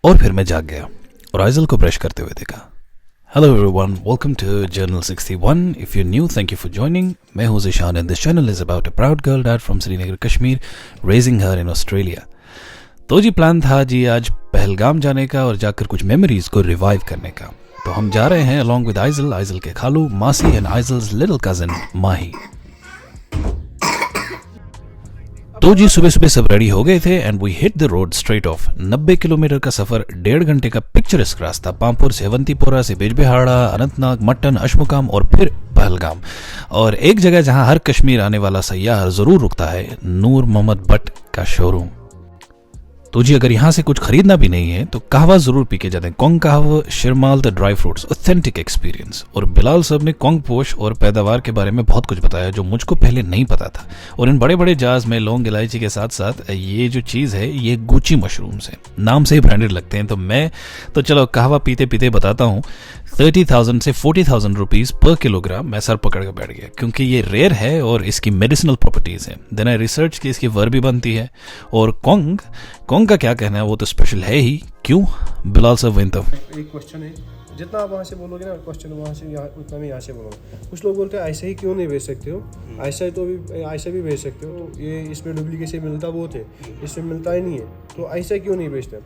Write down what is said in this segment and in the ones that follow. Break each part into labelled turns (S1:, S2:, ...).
S1: और फिर मैं जाग गया और आइजल को ब्रश करते हुए देखा। Hello everyone, welcome to journal 61। If you new, thank you for joining. मैं हूं Zeeshan and this channel is about a proud girl dad from Srinagar Kashmir raising her in Australia. तो जी प्लान था जी आज पहलगाम जाने का और जाकर कुछ मेमोरीज को रिवाइव करने का। तो हम जा रहे हैं अलॉन्ग विद आइजल के खालू, मासी and Aizal's little cousin Mahi. तो जी सुबह सुबह सब रेडी हो गए थे and we hit the road straight off. 90 kilometre का सफर, 1.5 घंटे का पिक्चरस्क रास्ता, पामपुर से अवंतीपोरा से बिजबिहाड़ा, अनंतनाग, मट्टन, अशमुकाम और फिर पहलगाम। और एक जगह जहां हर कश्मीर आने वाला सयाह जरूर रुकता है, नूर मोहम्मद भट्ट का शोरूम। तो जी अगर यहाँ से कुछ खरीदना भी नहीं है तो कहवा जरूर पी के जाते हैं। कोंग kahwa, sheermal the dry fruits, authentic experience. और बिलाल साहब ने कोंग पोश और पैदावार के बारे में बहुत कुछ बताया जो मुझको पहले नहीं पता था। और इन बड़े बड़े जार्स में लौंग इलायची के साथ साथ ये जो चीज़ है ये गुची मशरूम्स है, नाम से ही ब्रांडेड लगते हैं। तो मैं तो चलो कहवा पीते पीते बताता हूँ, 30,000 से 40,000 रुपीज़ पर किलोग्राम मैं सर पकड़ के बैठ गया क्योंकि ये रेयर है और इसकी मेडिसिनल प्रॉपर्टीज़ है। देन आई रिसर्च की इसकी वर भी बनती है। और कोंग का क्या कहना है, वो तो स्पेशल है ही। क्यों बिलाल साहब?
S2: एक क्वेश्चन है, जितना आप वहाँ से बोलोगे ना क्वेश्चन वहाँ से उतना मैं यहाँ से बोलूँगा। कुछ लोग बोलते हैं ऐसे ही क्यों नहीं भेज सकते हो, ऐसा भी भेज सकते हो, ये इसमें डुप्लीकेशन मिलता बहुत है, इसमें मिलता ही नहीं है, तो ऐसा क्यों नहीं भेजते?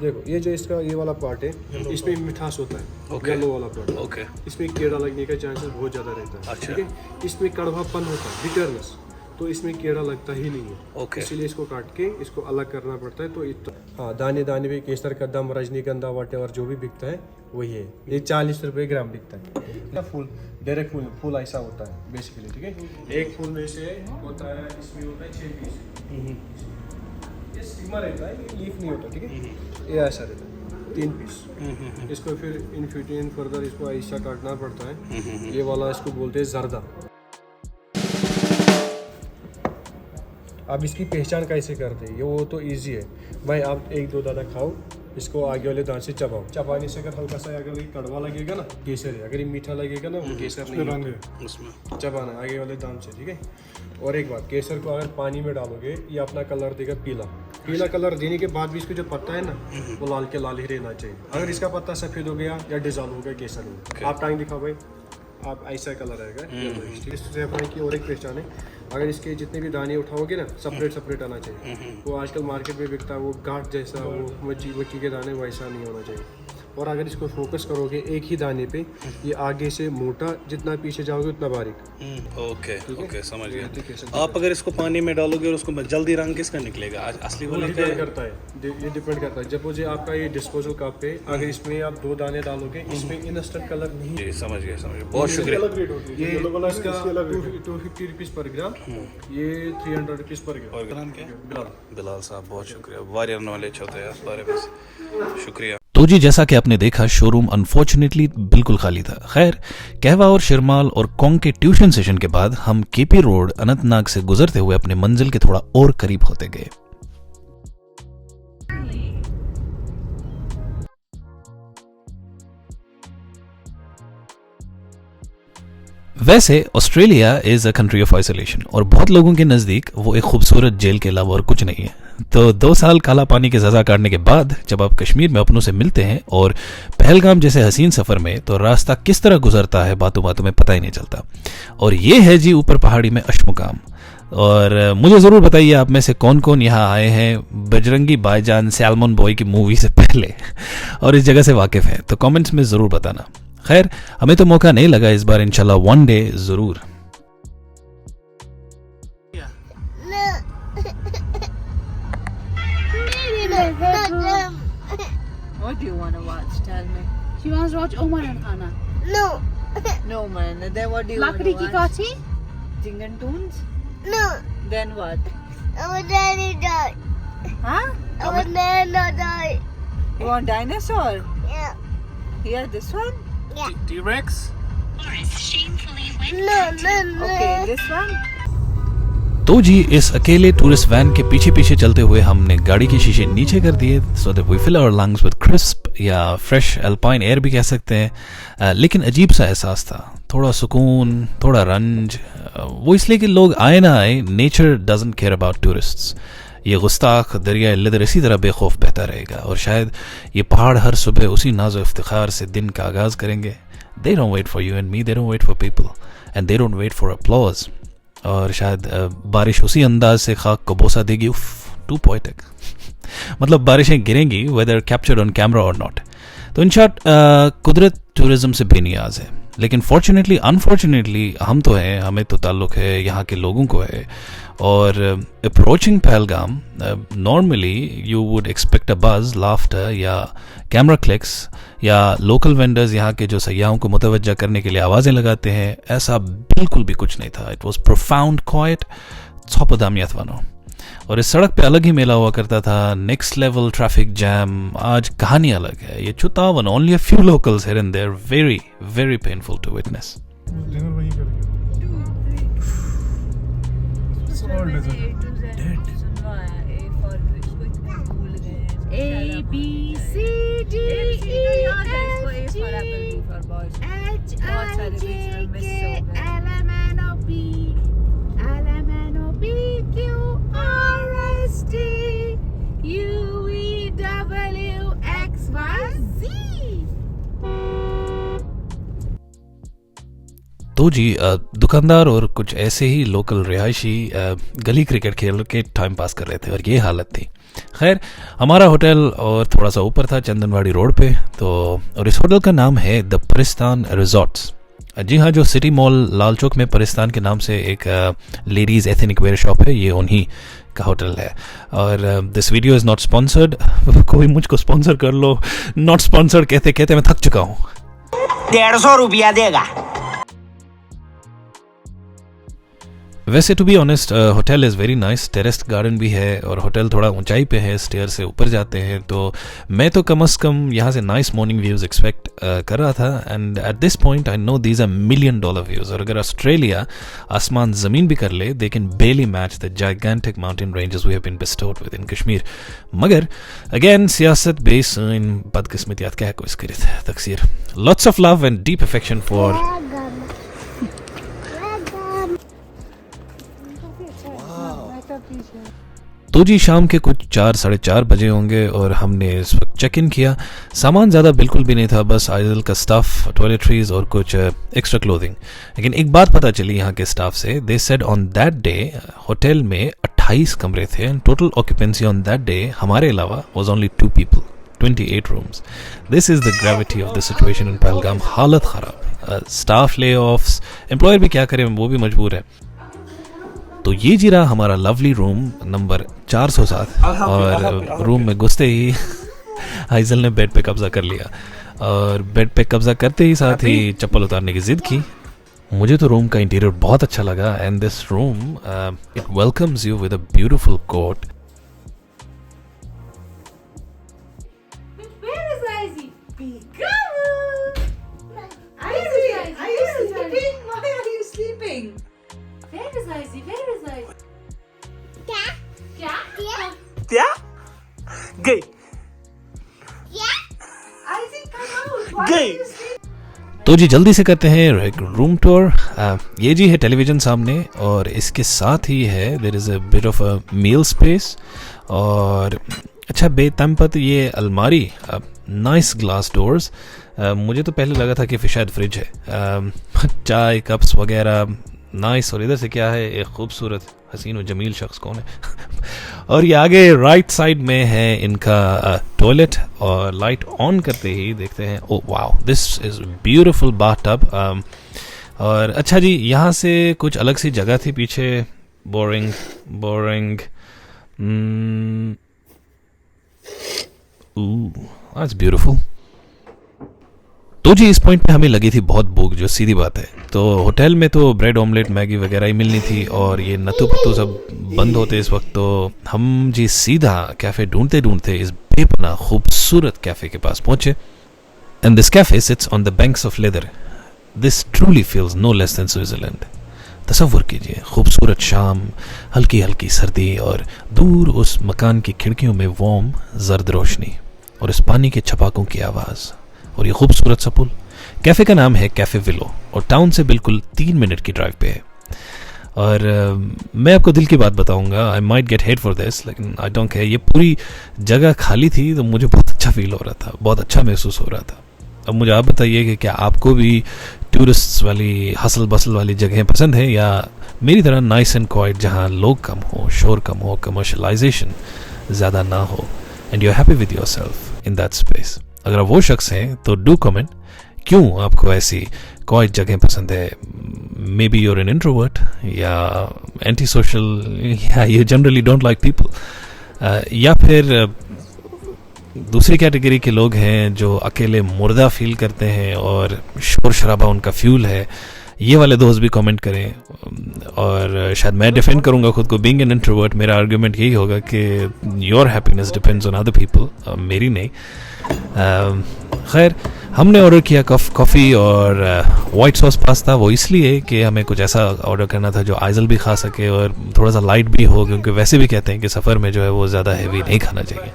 S2: देखो ये जो इसका ये वाला पार्ट है, इसमें मिठास होता है, येलो वाला पार्ट, इसमें कीड़ा लगने का चांसेस बहुत ज़्यादा रहता है, ठीक है। इसमें कड़वापन होता है, बिटरनेस, तो इसमें कीड़ा लगता ही नहीं है, इसीलिए इसको काट के इसको अलग करना पड़ता है। तो हाँ, दाने दाने पे केसर कदम, रजनीगंधा, वटेवर जो भी बिकता है वही है। ये 40 रुपये ग्राम बिकता है। फूल डायरेक्ट फूल ऐसा होता है बेसिकली, ठीक है। एक फूल में से होता है, इसमें होता है 6 पीस, ये स्टिग्मा रहता है, ये लीफ नहीं होता, ठीक है। ये ऐसा रहता है 3 पीस। इसको फिर इन फर्दर इसको ऐसा काटना पड़ता है। ये वाला इसको बोलते हैं जर्दा। आप इसकी पहचान कैसे करते हैं, ये वो तो इजी है भाई। आप 1-2 दाना खाओ, इसको आगे वाले दांत से चबाओ। चबाने से अगर हल्का सा अगर ये कड़वा लगेगा ना, केसर है। अगर ये मीठा लगेगा ना, वो केसर नहीं है, उसमें चबाना आगे वाले दांत से, ठीक है। और एक बात, केसर को अगर पानी में डालोगे ये अपना कलर देगा पीला कलर देने के बाद भी इसको जो पत्ता है ना वो लाल के लाल ही रहना चाहिए। अगर इसका पत्ता सफ़ेद हो गया या डिजॉल्व हो गया केसर में, आप टाइम दिखाओ भाई, आप ऐसा कलर आएगा। इससे अपने की और एक पहचान है, अगर इसके जितने भी दाने उठाओगे ना सेपरेट आना चाहिए। वो आजकल मार्केट में बिकता है वो गांठ जैसा, वो मच्छी के दाने वैसा नहीं होना चाहिए। और अगर इसको फोकस करोगे एक ही दाने पे, ये आगे से मोटा, जितना पीछे जाओगे उतना बारीक।
S1: ओके समझ गया। आप अगर इसको पानी में डालोगे और उसको जल्दी रंग किसका निकलेगा? असली वाला
S2: डिपेंड करता है, ये डिपेंड करता है। जब मुझे आपका ये डिस्पोजल कप पे अगर इसमें आप 2 दाने डालोगे, इसमें इंस्टेंट कलर नहीं।
S1: समझ गया। बहुत शुक्रिया।
S2: ये इसका 250 रुपीज़ पर ग्राम, ये 300 रुपीज़ पर ग्राम।
S1: बिलाल साहब बहुत शुक्रिया, वारियर नॉलेज होता है इस बारे में, शुक्रिया। तो जी जैसा कि आपने देखा, शोरूम अनफॉर्चुनेटली बिल्कुल खाली था। खैर, कहवा और शिरमाल और कोंग के ट्यूशन सेशन के बाद हम केपी रोड अनंतनाग से गुजरते हुए अपने मंजिल के थोड़ा और करीब होते गए। वैसे Australia is a country of isolation और बहुत लोगों के नज़दीक वो एक खूबसूरत जेल के अलावा और कुछ नहीं है। तो 2 साल काला पानी की सजा काटने के बाद जब आप कश्मीर में अपनों से मिलते हैं और पहलगाम जैसे हसीन सफ़र में, तो रास्ता किस तरह गुजरता है बातों बातों में पता ही नहीं चलता। और ये है जी ऊपर पहाड़ी में अशमुकाम। और मुझे ज़रूर बताइए आप में से कौन कौन यहाँ आए हैं बजरंगी भाईजान सैल्मन बॉय की मूवी से पहले और इस जगह से वाकिफ़ हैं, तो कमेंट्स में ज़रूर बताना। खैर, हमें तो मौका नहीं लगा इस बार, इंशाल्लाह वन डे ज़रूर।
S3: What do you want to watch? Tell me. She wants to watch Omar and Khana.
S4: No.
S3: No man. Then what do you want to
S4: Lakdi ki
S3: watch?
S4: kachi?
S3: Jingan Toons?
S4: No,
S3: Then what?
S4: our daddy died.
S3: Huh?
S4: Our nana died.
S3: You want dinosaur?
S4: Yeah.
S3: Here, this one?
S2: T-Rex?
S4: No, no, no.
S3: Okay, this one?
S1: तो जी इस अकेले tourist van के पीछे पीछे चलते हुए हमने गाड़ी के शीशे नीचे कर दिए so that we fill our lungs with crisp या फ्रेश अल्पाइन एयर भी कह सकते हैं। लेकिन अजीब सा एहसास था, थोड़ा सुकून, थोड़ा रंज। वो इसलिए कि लोग आए ना आए, nature doesn't care about tourists. ये गुस्ताख दरिया लिदर इसी तरह बेखौफ बहता रहेगा और शायद ये पहाड़ हर सुबह उसी नाज़ो इफ्तिखार से दिन का आगाज़ करेंगे। They don't wait for you and me, they don't wait for people and they don't wait for applause. और शायद बारिश उसी अंदाज से खाक को बोसा देगी। उफ, टू पोएटिक। मतलब बारिशें गिरेंगी वेदर कैप्चर्ड ऑन कैमरा और नॉट। तो इन शॉर्ट कुदरत टूरिज्म से बेनियाज है, लेकिन फॉर्चुनेटली अनफॉर्चुनेटली हम तो हैं, हमें तो ताल्लुक़ है, यहाँ के लोगों को है। और approaching Pahalgam normally you would expect a buzz, laughter या कैमरा क्लिक्स या लोकल वेंडर्स यहाँ के जो सयाहों को मुतवज्जा करने के लिए आवाज़ें लगाते हैं। ऐसा बिल्कुल भी कुछ नहीं था। इट वॉज प्रोफाउंड क्वाइट वनो। और इस सड़क पे अलग ही मेला हुआ करता था, नेक्स्ट लेवल ट्रैफिक जैम। आज कहानी अलग है। ये चुतावन, only a few locals here and there, very very painful to witness.
S2: Dinner वहीं करेंगे।
S3: A B C D E F G H I J K L M N O P Q R S T U V W X Y Z।
S1: तो जी दुकानदार और कुछ ऐसे ही local रिहायशी गली cricket खेल के टाइम पास कर रहे थे और ये हालत थी। खैर, हमारा होटल और थोड़ा सा ऊपर था चंदनवाड़ी रोड पे। तो और इस होटल का नाम है द परिस्तान रिजॉर्ट्स। जी हाँ, जो सिटी मॉल लाल चौक में परिस्तान के नाम से एक लेडीज़ एथनिक वेयर शॉप है, ये उन्हीं का होटल है। और this video is not sponsored. कोई मुझको स्पॉन्सर कर लो। नॉट स्पॉन्सर्ड कहते कहते मैं थक चुका हूँ।
S5: 150 रुपया देगा।
S1: वैसे to be honest hotel is very nice, terraced garden भी है और होटल थोड़ा ऊंचाई पे है, स्टेयर से ऊपर जाते हैं। तो मैं तो कम से कम यहाँ से नाइस मॉर्निंग व्यूज़ एक्सपेक्ट कर रहा था। And at this point I know these are $1 million views. और अगर ऑस्ट्रेलिया आसमान ज़मीन भी कर ले, they can barely match the gigantic mountain ranges we have been bestowed within Kashmir. मगर अगेन सियासत बेस इन बदकिस्मतियात क्या कोई इसके तकसीर। Lots of love and deep affection for. तो जी शाम के कुछ 4-4:30 बजे होंगे और हमने इस वक्त चेक इन किया। सामान ज़्यादा बिल्कुल भी नहीं था, बस आइडल का स्टफ़, टॉयलेटरीज और कुछ एक्स्ट्रा क्लोथिंग। लेकिन एक बात पता चली यहाँ के स्टाफ से, they said on that day hotel में 28 कमरे थे and total occupancy on that day हमारे अलावा was only 2 people, 28 rooms. This is the gravity of the situation in Pahalgam. हालत ख़राब, स्टाफ ले ऑफ्स, एम्प्लॉयर भी क्या करें, वो भी मजबूर है। तो ये जी रहा हमारा लवली रूम नंबर 407। और रूम में घुसते ही हाइजल ने बेड पे कब्जा कर लिया और बेड पे कब्जा करते ही साथ ही चप्पल उतारने की जिद की। मुझे तो रूम का इंटीरियर बहुत अच्छा लगा and this room it welcomes you with a beautiful quote.
S5: क्या गई गई।
S1: तो जी जल्दी से करते हैं रूम टूर। ये जी है टेलीविज़न सामने और इसके साथ ही है there is a bit of a meal space. और अच्छा बेतमपत ये अलमारी, नाइस ग्लास डोर्स। मुझे तो पहले लगा था कि शायद फ्रिज है। चाय कप्स वगैरह नाइस। और इधर से क्या है, एक खूबसूरत हसीन और जमील शख्स कौन है और ये आगे राइट साइड में है इनका टॉयलेट। और लाइट ऑन करते ही देखते हैं, oh wow, this is beautiful bathtub. और अच्छा जी, यहाँ से कुछ अलग सी जगह थी पीछे। Boring boring. That's beautiful. तो जी इस पॉइंट पे हमें लगी थी बहुत भूख, जो सीधी बात है। तो होटल में तो ब्रेड ऑमलेट मैगी वगैरह ही मिलनी थी और ये नतु पत्तू सब बंद होते इस वक्त। तो हम जी सीधा कैफ़े ढूंढते ढूंढते इस बेपना खूबसूरत कैफ़े के पास पहुंचे। And this cafe sits on the banks of Lidder. This truly feels no less than Switzerland. तसव्वुर कीजिए, खूबसूरत शाम, हल्की हल्की सर्दी और दूर उस मकान की खिड़कियों में वार्म जर्द रोशनी और इस पानी के छपाकों की आवाज़ और ये खूबसूरत सा पुल। कैफ़े का नाम है कैफ़े विलो और टाउन से बिल्कुल 3 मिनट की ड्राइव पे है। और मैं आपको दिल की बात बताऊंगा, I might get hate for this, लेकिन आई डोंट केयर। ये पूरी जगह खाली थी तो मुझे बहुत अच्छा फील हो रहा था, बहुत अच्छा महसूस हो रहा था। अब मुझे आप बताइए कि क्या आपको भी टूरिस्ट वाली हसल बसल वाली जगहें पसंद है या मेरी तरह नाइस एंड क्वाइट जहाँ लोग कम हो, शोर कम हो, कमर्शलाइजेशन ज़्यादा ना हो and you are happy with yourself in that space. अगर आप वो शख्स हैं तो डू कमेंट क्यों आपको ऐसी क्वाइट जगह पसंद है। Maybe you're an introvert या एंटी सोशल या you generally don't like people, या फिर दूसरी कैटेगरी के लोग हैं जो अकेले मुर्दा फील करते हैं और शोर शराबा उनका फ्यूल है। ये वाले दोस्त भी कमेंट करें और शायद मैं डिफेंड करूंगा खुद को। बीइंग एन इंट्रोवर्ट मेरा आर्गुमेंट यही होगा कि your happiness depends on other people, मेरी नहीं। खैर, हमने ऑर्डर किया कॉफ़ी और वाइट सॉस पास्ता। वो इसलिए कि हमें कुछ ऐसा ऑर्डर करना था जो आइजल भी खा सके और थोड़ा सा लाइट भी हो, क्योंकि वैसे भी कहते हैं कि सफ़र में जो है वो ज़्यादा हैवी नहीं खाना चाहिए।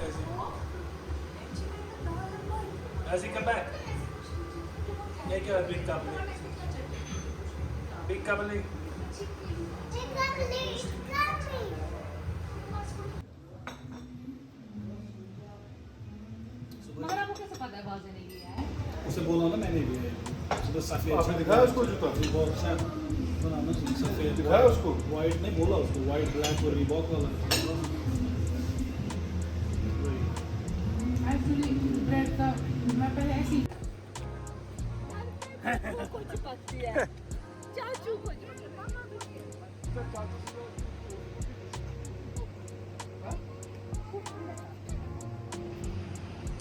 S6: उसे बोला ना मैंने भी तो सफेद
S2: आपने दिखाया उसको जूता?
S6: सफेद
S2: दिखाया उसको?
S6: वाइट नहीं बोला उसको, वाइट ब्लैक और रिबॉक वाला।
S3: एक्चुअली ब्रेड का मैं पहले ऐसी चाचू को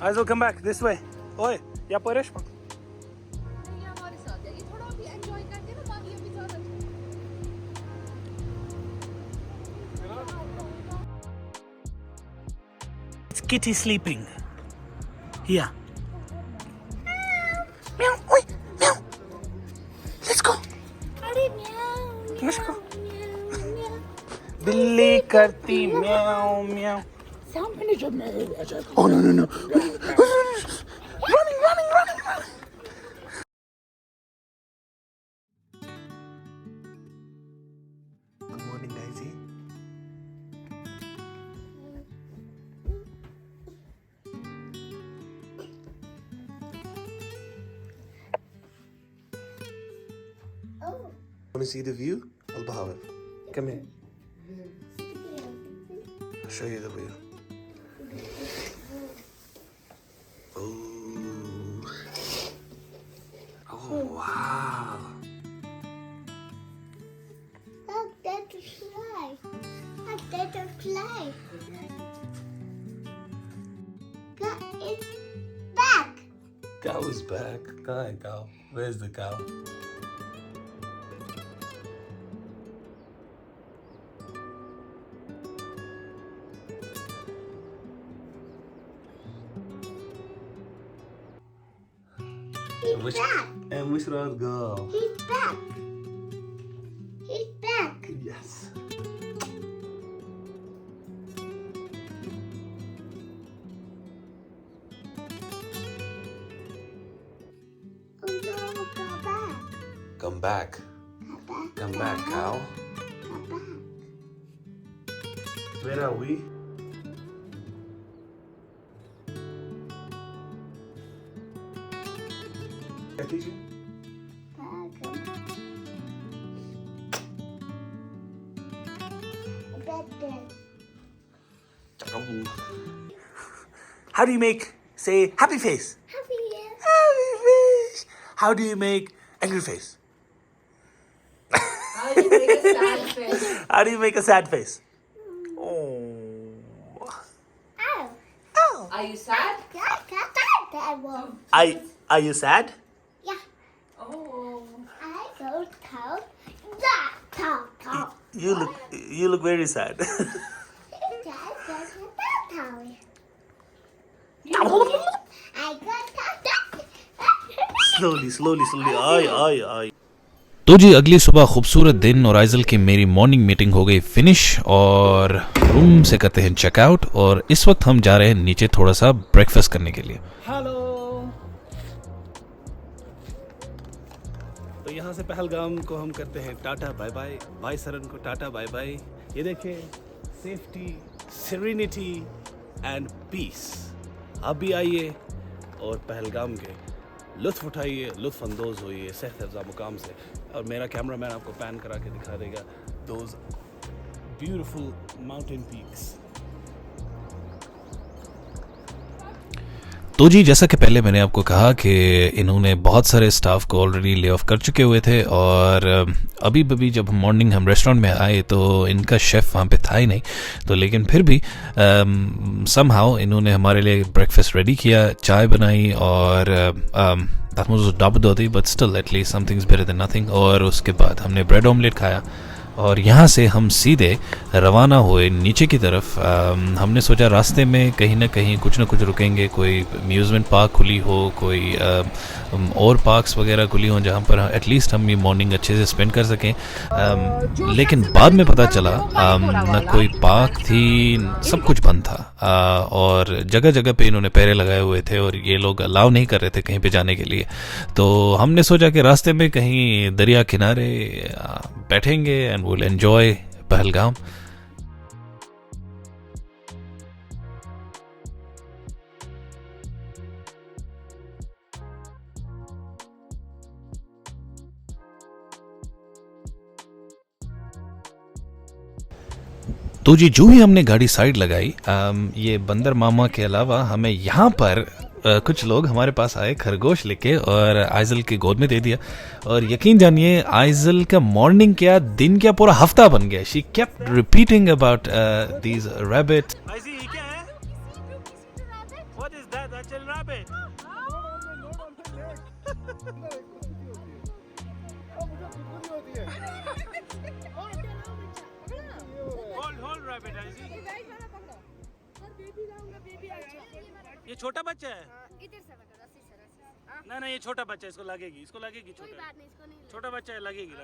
S5: I'll come back this way. ओए, या परेश मत।
S3: ये हमारे साथ है, ये थोड़ा भी एंजॉय करते ना, बाकी अभी ज्यादा
S5: It's Kitty sleeping. Here. Meow. Oi, meow. Let's go.
S4: अरे म्याऊ
S5: Let's go.
S4: म्याऊ।
S5: बिल्ली करती म्याऊ म्याऊ। Oh no. Running. Good morning, Daisy. Want to see the view? Al Bahawa. Come here. I'll show you the view. Oh, wow.
S4: Look, that's a slide. Look, that's a slide. Look, it's back.
S1: Cow is back. कहाँ है cow? Where's the cow?
S4: He's back.
S5: And which road go?
S4: He's back. He's back.
S5: Yes.
S4: Oh no, go back.
S1: Come back. Come back, cow.
S4: Go back.
S5: Where are we? How do you make, say, happy face? Happy face. How do you make angry face?
S3: How do you make a sad face?
S5: How do you make a sad face? Oh.
S3: Are you sad?
S5: Are you sad?
S3: Oh.
S4: I go tell that tell.
S5: You look very sad.
S4: I got
S5: slowly. Ay.
S1: तो जी अगली सुबह खूबसूरत दिन और आइजल की मेरी morning meeting हो गई फिनिश और रूम से करते हैं चेकआउट और इस वक्त हम जा रहे हैं नीचे थोड़ा सा ब्रेकफास्ट करने के लिए।
S6: हेलो। तो यहाँ से पहलगाम को हम करते हैं टाटा बाय बाय, भाई सरन को टाटा बाय बाय। ये देखें, सेफ्टी, सेरेनिटी एंड पीस। आप भी आइए और पहलगाम के लुत्फ उठाइए, लुत्फ अंदोज होइए सेहत अफ़ज़ा मुकाम से। और मेरा कैमरामैन आपको पैन करा के दिखा देगा दोज ब्यूटीफुल माउंटेन पीक्स।
S1: तो जी जैसा कि पहले मैंने आपको कहा कि इन्होंने बहुत सारे स्टाफ को ऑलरेडी ले ऑफ कर चुके हुए थे और अभी जब मॉर्निंग हम रेस्टोरेंट में आए तो इनका शेफ़ वहाँ पे था ही नहीं। तो लेकिन फिर भी समहाउ इन्होंने हमारे लिए ब्रेकफास्ट रेडी किया, चाय बनाई और that was double but still at least something's better than nothing। और उसके बाद हमने ब्रेड ऑमलेट खाया और यहाँ से हम सीधे रवाना हुए नीचे की तरफ। हमने सोचा रास्ते में कहीं ना कहीं कुछ ना कुछ रुकेंगे, कोई अम्यूज़मेंट पार्क खुली हो, कोई और पार्क्स वगैरह खुली हों जहाँ पर एटलीस्ट हम ये मॉर्निंग अच्छे से स्पेंड कर सकें। लेकिन बाद में पता चला ना कोई पार्क थी, सब कुछ बंद था और जगह जगह पे इन्होंने पहरे लगाए हुए थे और ये लोग अलाउ नहीं कर रहे थे कहीं पे जाने के लिए। तो हमने सोचा कि रास्ते में कहीं दरिया किनारे बैठेंगे एंड we'll enjoy पहलगाम। तो जी जो ही हमने गाड़ी साइड लगाई, ये बंदर मामा के अलावा हमें यहाँ पर कुछ लोग हमारे पास आए खरगोश लेके और आइजल की गोद में दे दिया। और यकीन जानिए आइजल का मॉर्निंग क्या दिन क्या पूरा हफ्ता बन गया। She kept repeating about these rabbit.
S5: ये क्या है? What is that? That's a rabbit. Hold rabbit, Aisi. ये छोटा बच्चा है? ना ये छोटा बच्चा है, इसको लगेगी छोटा बच्चा है, लगेगी।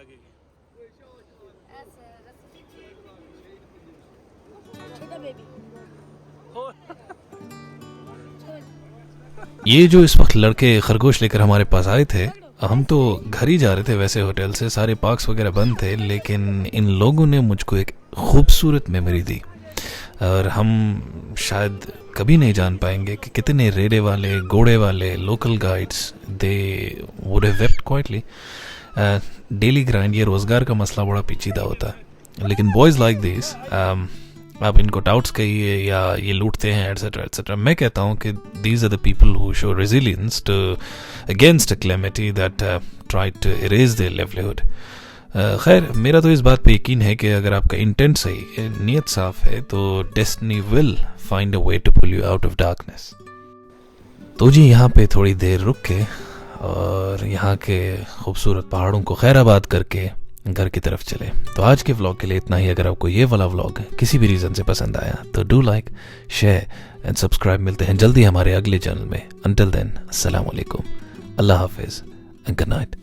S1: ये जो इस वक्त लड़के खरगोश लेकर हमारे पास आए थे, हम तो घर ही जा रहे थे वैसे होटल से, सारे पार्क्स वगैरह बंद थे, लेकिन इन लोगों ने मुझको एक खूबसूरत मेमोरी दी और हम शायद कभी नहीं जान पाएंगे कि कितने रेड़े वाले, घोड़े वाले local guides they would have wept quietly. Daily grind, ये रोज़गार का मसला बड़ा पेचीदा होता है, लेकिन बॉयज़ लाइक दिस, आप इनको डाउट्स कहिए या ये लूटते हैं एटसेट्रा एटसेट्रा, मैं कहता हूँ कि these are the people who show resilience to against a calamity that tried to erase their livelihood. खैर मेरा तो इस बात पे यकीन है कि अगर आपका इंटेंट सही, नीयत साफ है, तो destiny will find a way to pull you out of darkness. तो जी यहाँ पे थोड़ी देर रुक के और यहाँ के खूबसूरत पहाड़ों को खैराबाद करके घर की तरफ चले। तो आज के व्लॉग के लिए इतना ही। अगर आपको ये वाला व्लॉग किसी भी रीज़न से पसंद आया तो do like, share and subscribe. मिलते हैं जल्दी हमारे अगले चैनल में। अंटिल देन अस्सलाम वालेकुम, अल्लाह हाफिज़ एंड गुड नाइट।